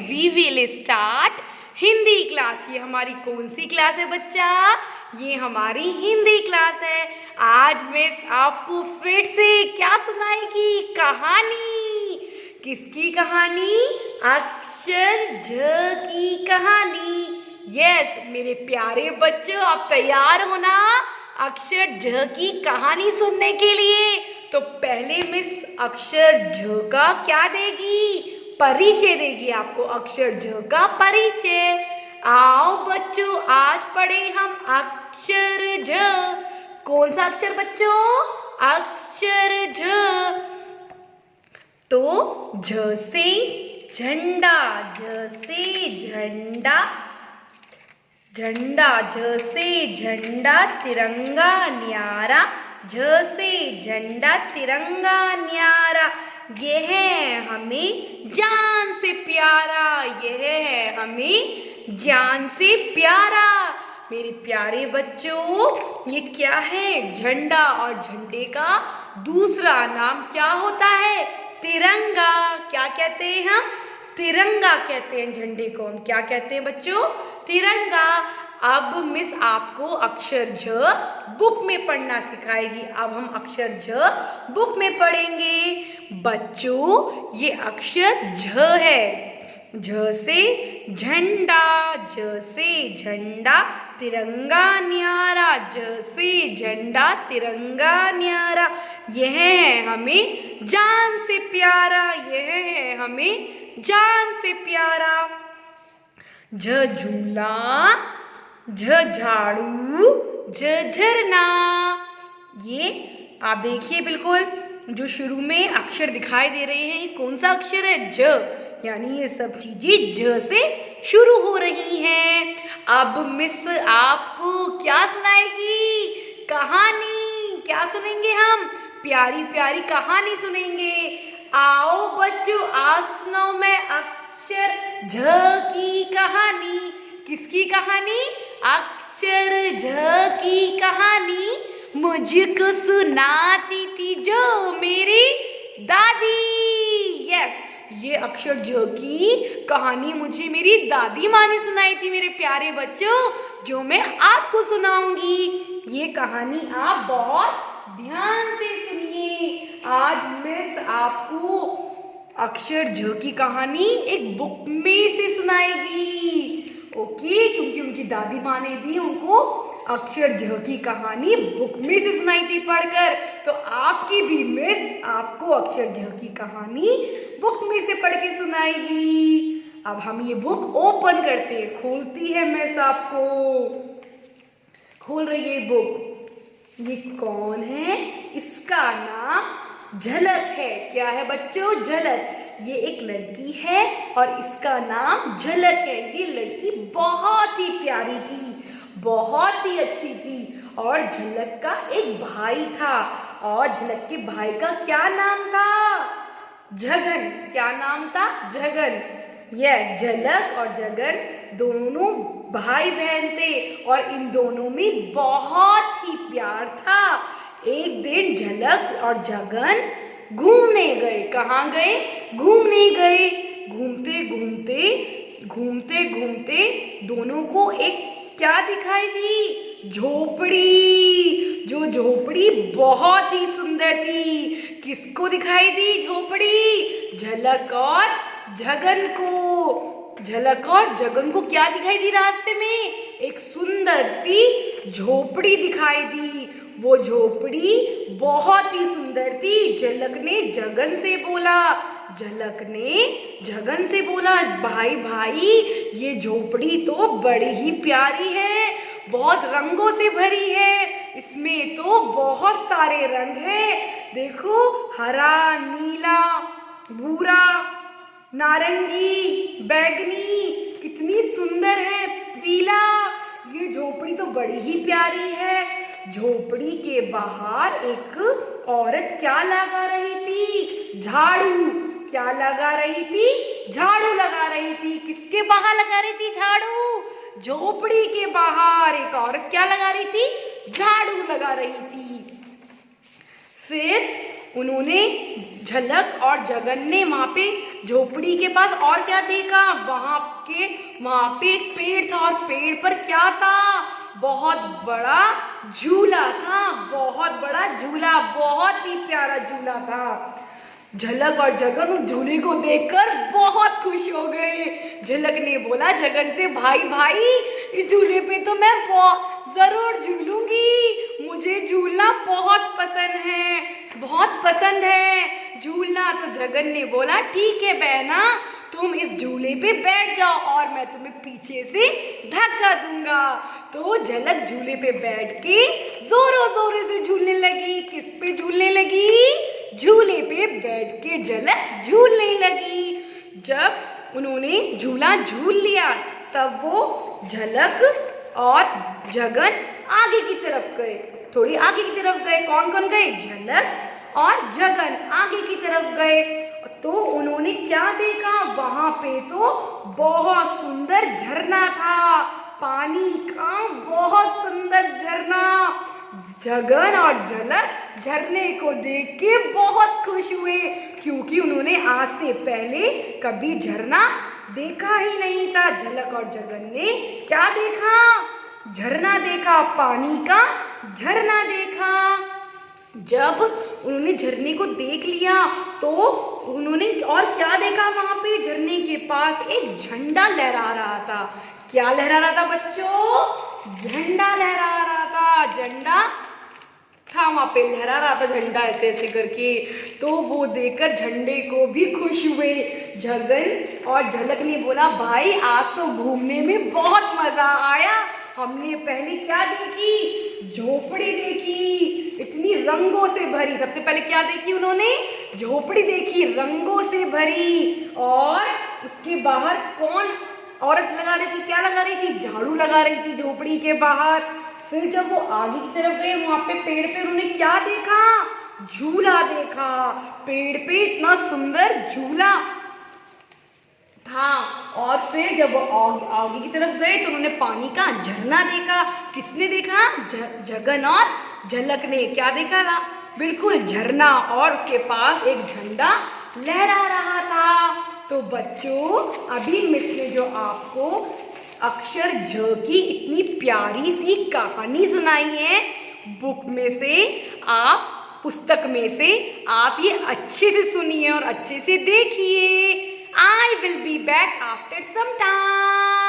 We will start Hindi class. ये हमारी कौन सी क्लास है बच्चा? ये हमारी हिंदी क्लास है। आज मिस आपको फिर से क्या सुनाएगी? कहानी। किसकी कहानी? अक्षर झ की कहानी। यस मेरे प्यारे बच्चों, आप तैयार हो ना अक्षर झ की कहानी सुनने के लिए? तो पहले मिस अक्षर झ का क्या देगी? परिचय देगी आपको, अक्षर झ का परिचय। आओ बच्चों, आज पढ़े हम अक्षर झ। कौन सा अक्षर बच्चों? अक्षर झ। तो झ से झंडा, झ से झंडा, झंडा, झ से झंडा, तिरंगा न्यारा, झ से झंडा, तिरंगा न्यारा। यह है हमें जान से प्यारा, यह है हमें जान से प्यारा। मेरे प्यारे बच्चों, ये क्या है? झंडा। और झंडे का दूसरा नाम क्या होता है? तिरंगा। क्या कहते हैं हम? तिरंगा कहते हैं झंडे को। हम क्या कहते हैं बच्चों? तिरंगा। अब मिस आपको अक्षर झ बुक में पढ़ना सिखाएगी। अब हम अक्षर झ बुक में पढ़ेंगे। बच्चों, ये अक्षर झ है। झ से झंडा, झ से झंडा, तिरंगा न्यारा, झ से झंडा, तिरंगा न्यारा। यह है हमें जान से प्यारा, यह है हमें जान से प्यारा। झ झूला, झ झाड़ू, झ झरना। ये आप देखिए, बिल्कुल जो शुरू में अक्षर दिखाई दे रहे हैं, ये कौन सा अक्षर है? झ। यानी ये सब चीजें झ से शुरू हो रही हैं। अब मिस आपको क्या सुनाएगी? कहानी। क्या सुनेंगे हम? प्यारी प्यारी कहानी सुनेंगे। आओ बच्चों, आज सुनाओ मैं अक्षर झ की कहानी। किसकी कहानी? अक्षर झ की कहानी मुझको सुनाती थी जो मेरी दादी। यस, ये अक्षर झ की कहानी मुझे मेरी दादी माँ ने सुनाई थी मेरे प्यारे बच्चों, जो मैं आपको सुनाऊंगी। ये कहानी आप बहुत ध्यान से सुनिए। आज मिस आपको अक्षर झ की कहानी एक बुक में से सुनाएगी। ओके, क्योंकि उनकी दादी माँ ने भी उनको अक्षर झ की कहानी बुक में से सुनाई थी पढ़कर, तो आपकी भी मिस आपको अक्षर झ की कहानी बुक में से पढ़ के सुनाएगी। अब हम ये बुक ओपन करते हैं। खोलती है मिस आपको। खोल रही है बुक। ये कौन है? इसका नाम झलक है। क्या है बच्चों? झलक। ये एक लड़की है और इसका नाम झलक है। ये लड़की बहुत ही प्यारी थी, बहुत ही अच्छी थी। और झलक का एक भाई था, और झलक के भाई का क्या नाम था? जगन। क्या नाम था? जगन। यह झलक और जगन दोनों भाई बहन थे, और इन दोनों में बहुत ही प्यार था। एक दिन झलक और जगन घूमने गए। कहाँ गए? घूमने गए। घूमते घूमते घूमते घूमते दोनों को एक क्या दिखाई दी? झोपड़ी। जो झोपड़ी बहुत ही सुंदर थी। किसको दिखाई दी झोपड़ी? झलक और जगन को। झलक और जगन को क्या दिखाई दी रास्ते में? एक सुंदर सी झोपड़ी दिखाई दी। वो झोपड़ी बहुत ही सुंदर थी। झलक ने जगन से बोला, झलक ने जगन से बोला, भाई भाई, ये झोपड़ी तो बड़ी ही प्यारी है, बहुत रंगों से भरी है, इसमें तो बहुत सारे रंग हैं। देखो, हरा, नीला, भूरा, नारंगी, बैगनी, कितनी सुंदर है, पीला। ये झोपड़ी तो बड़ी ही प्यारी है। झोपड़ी के बाहर एक औरत क्या लगा रही थी? झाड़ू। क्या लगा रही थी? झाड़ू लगा रही थी। किसके बाहर लगा रही थी झाड़ू? झोपड़ी के बाहर एक औरत क्या लगा रही थी? झाड़ू लगा रही थी। फिर उन्होंने, झलक और जगन ने वहां पे झोपड़ी के पास और क्या देखा, वहां पे एक पेड़ था और पेड़ पर क्या था, बहुत बड़ा झूला था, बहुत बड़ा झूला, बहुत ही प्यारा झूला था। झलक और जगन उस झूले को देखकर बहुत खुश हो गए। झलक ने बोला जगन से, भाई भाई इस झूले पे तो मैं जरूर झूलूंगी, मुझे झूलना बहुत पसंद है, बहुत पसंद है झूलना। तो जगन ने बोला ठीक है बहना, तुम इस झूले पे बैठ जाओ और मैं तुम्हें पीछे से धक्का दूंगा। तो झलक झूले पे बैठ के जोरों जोरों से झूलने लगी। किस पे झूलने लगी, झूले पे बैठ के झलक झूलने लगी। जब उन्होंने झूला झूल लिया तब वो झलक और जगन आगे की तरफ गए, थोड़ी आगे की तरफ गए। कौन कौन गए, झलक और जगन आगे की तरफ गए। तो उन्होंने क्या देखा, वहां पे तो बहुत सुंदर झरना था, पानी का बहुत सुंदर झरना। जगन और झलक झरने को देख के बहुत खुश हुए, क्योंकि उन्होंने आज से पहले कभी झरना देखा ही नहीं था। झलक और जगन ने क्या देखा, झरना देखा, पानी का झरना देखा। जब उन्होंने झरने को देख लिया तो उन्होंने और क्या देखा, वहां पे झरने के पास एक झंडा लहरा रहा था। क्या लहरा रहा था बच्चों, झंडा लहरा रहा था, झंडा था वहां पे, लहरा रहा था झंडा ऐसे ऐसे करके। तो वो देखकर झंडे को भी खुश हुए। जगन और झलक ने बोला भाई आज तो घूमने में बहुत मजा आया, हमने पहले क्या देखी, झोपड़ी देखी, इतनी रंगों से भरी। सबसे पहले क्या देखी उन्होंने, झोपड़ी देखी, रंगों से भरी। और उसके बाहर कौन औरत लगा रही थी, क्या लगा रही थी, झाड़ू लगा रही थी झोपड़ी के बाहर। फिर जब वो आगे की तरफ गए, वहां पे पेड़ पे उन्होंने क्या देखा, झूला देखा। पेड़ पे इतना सुंदर झूला था। और फिर जब वो आगे की तरफ गए तो उन्होंने पानी का झरना देखा। किसने देखा, जगन और झलक ने। क्या देखा, बिल्कुल झरना, और उसके पास एक झंडा लहरा रहा था। तो बच्चों अभी मिस ने जो आपको अक्षर झ की इतनी प्यारी सी कहानी सुनाई है, बुक में से आप, पुस्तक में से आप ये अच्छे से सुनिए और अच्छे से देखिए। I will be back after some time.